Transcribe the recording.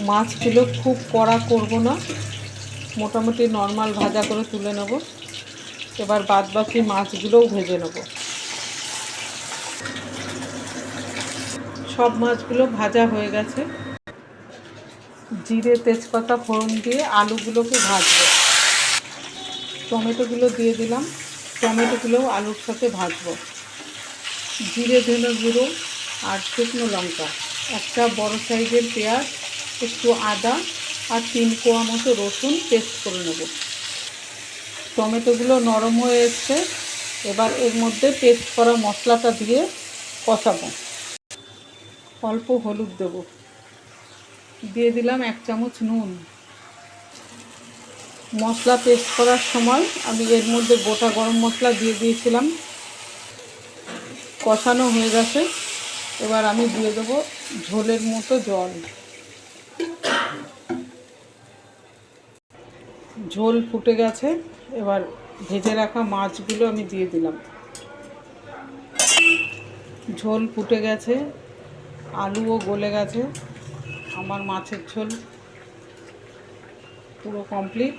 মাছগুলো খুব কড়া করব না, মোটামুটি নর্মাল ভাজা করে তুলে নেব। এবার বাদবাকি মাছগুলোও ভেজে নেব। সব মাছগুলো ভাজা হয়ে গেছে। জিরে তেজপাতা ফোড়ন দিয়ে আলুগুলোকে ভাজবো। টমেটোগুলো দিয়ে দিলাম, টমেটোগুলোও আলুর সাথে ভাজবো। জিরে ধনে গুঁড়ো আর শুকনো লঙ্কা, একটা বড় সাইজের পেঁয়াজ, একটু আদা আর 3 কোয়া মতো রসুন পেস্ট করে নেব। টমেটোগুলো নরম হয়ে এসছে, এবার এর মধ্যে পেস্ট করা মশলাটা দিয়ে কষাবো। অল্প হলুদ দেব, দিয়ে দিলাম 1 চামচ নুন। মশলা পেস্ট করার সময় আমি এর মধ্যে গোটা গরম মশলা দিয়ে দিয়েছিলাম। কষানো হয়ে গেছে, এবার আমি দিয়ে দেবো ঝোলের মতো জল। ঝোল ফুটে গেছে, এবার ভেজে রাখা মাছগুলো আমি দিয়ে দিলাম। ঝোল ফুটে গেছে, আলুও গলে গেছে, আমার মাছের ঝোল পুরো কমপ্লিট।